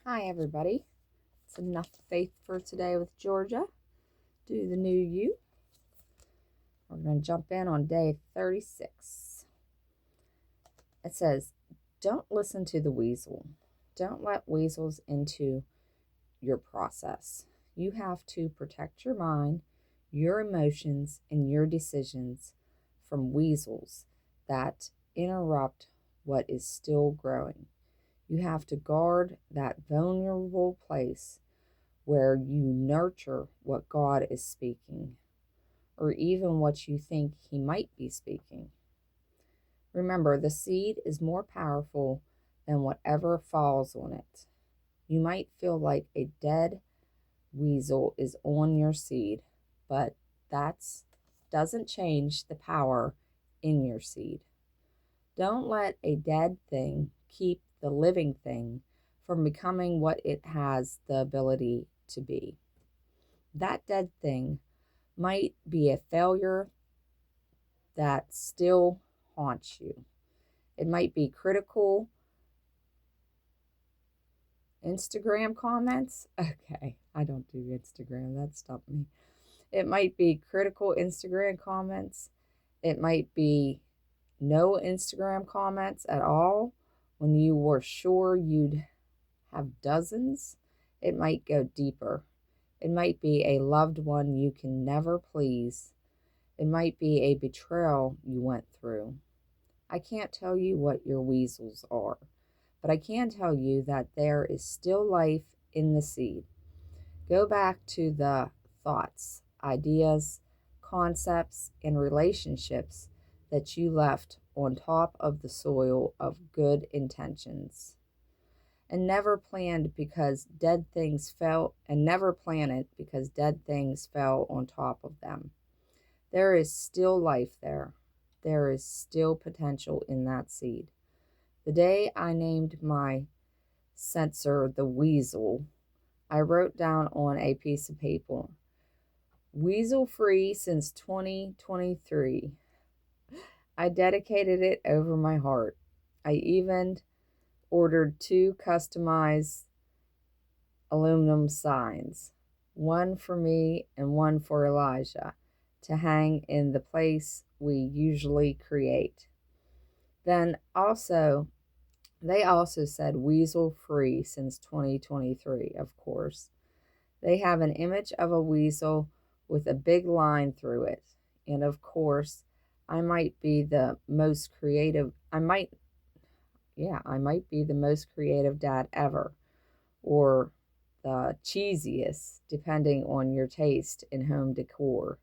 Hi, everybody. It's enough faith for today with Georgia. Do the new you. We're going to jump in on day 36. It says, don't listen to the weasel. Don't let weasels into your process. You have to protect your mind, your emotions, and your decisions from weasels that interrupt what is still growing. You have to guard that vulnerable place where you nurture what God is speaking, or even what you think He might be speaking. Remember, the seed is more powerful than whatever falls on it. You might feel like a dead weasel is on your seed, but that doesn't change the power in your seed. Don't let a dead thing keep the living thing from becoming what it has the ability to be. That dead thing might be a failure that still haunts you. It might be critical Instagram comments. Okay, I don't do Instagram. That stopped me. It might be critical Instagram comments. It might be no Instagram comments at all when you were sure you'd have dozens. It might go deeper. It might be a loved one you can never please. It might be a betrayal you went through. I can't tell you what your weasels are, but I can tell you that there is still life in the seed. Go back to the thoughts, ideas, concepts, and relationships that you left on top of the soil of good intentions. And never planned because dead things fell, and never planted because dead things fell on top of them. There is still life there. There is still potential in that seed. The day I named my censor the weasel, I wrote down on a piece of paper, weasel free since 2023. I dedicated it over my heart. I even ordered 2 customized aluminum signs, one for me and one for Elijah, to hang in the place we usually create. Then they also said weasel free since 2023, of course. They have an image of a weasel with a big line through it. And of course, I might be the most creative dad ever, or the cheesiest, depending on your taste in home decor.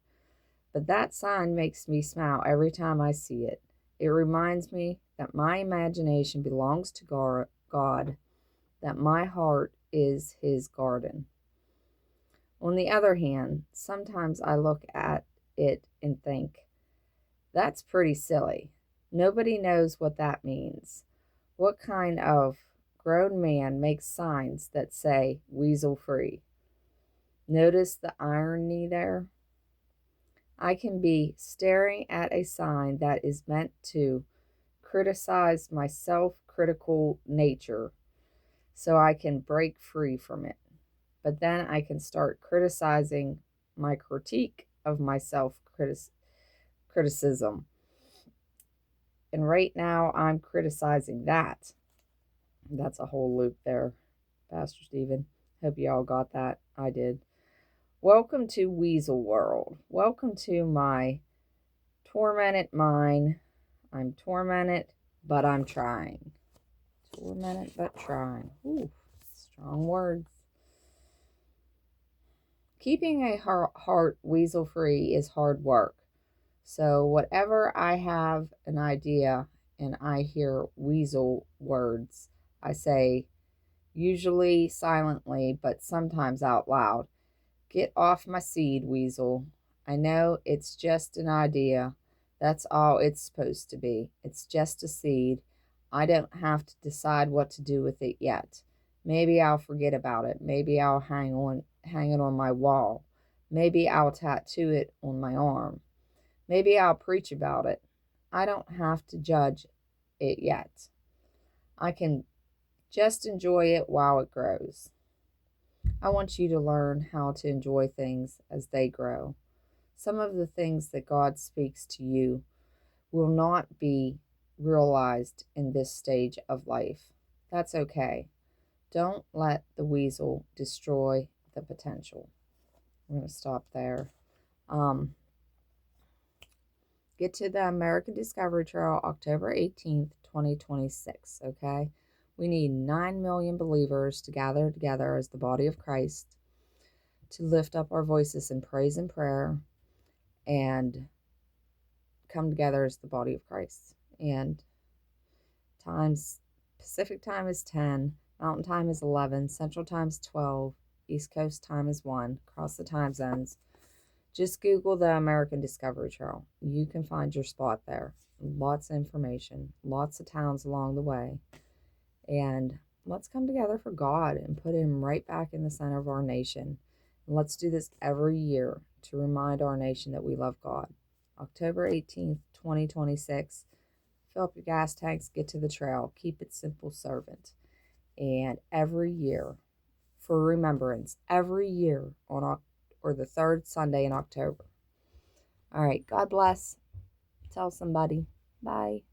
But that sign makes me smile every time I see it. It reminds me that my imagination belongs to God, that my heart is His garden. On the other hand, sometimes I look at it and think, that's pretty silly. Nobody knows what that means. What kind of grown man makes signs that say weasel free? Notice the irony there? I can be staring at a sign that is meant to criticize my self-critical nature so I can break free from it. But then I can start criticizing my critique of my self-criticism. And right now I'm criticizing that. That's a whole loop there, Pastor Stephen. Hope you all got that. I did. Welcome to Weasel World. Welcome to my tormented mind. I'm tormented, but I'm trying. Tormented, but trying. Ooh, strong words. Keeping a heart weasel free is hard work. So, whatever I have an idea and I hear weasel words, I say, usually silently, but sometimes out loud, get off my seed, weasel. I know it's just an idea. That's all it's supposed to be. It's just a seed. I don't have to decide what to do with it yet. Maybe I'll forget about it. Maybe I'll hang it on my wall. Maybe I'll tattoo it on my arm. Maybe I'll preach about it. I don't have to judge it yet. I can Just enjoy it while it grows. I want you to learn how to enjoy things as they grow. Some of the things that God speaks to you will not be realized in this stage of life. That's okay. Don't let the weasel destroy the potential. I'm going to stop there. Um, get to the American Discovery Trail October 18th, 2026, okay? We need 9 million believers to gather together as the body of Christ to lift up our voices in praise and prayer and come together as the body of Christ. And times Pacific time is 10, Mountain time is 11, Central time is 12, East Coast time is 1, across the time zones. Just Google the American Discovery Trail. You can find your spot there. Lots of information, lots of towns along the way. And let's come together for God and put Him right back in the center of our nation. And let's do this every year to remind our nation that we love God. October 18th, 2026. Fill up your gas tanks, get to the trail, keep it simple, servant. And every year, for remembrance, every year or the third Sunday in October. All right, God bless. Tell somebody. Bye.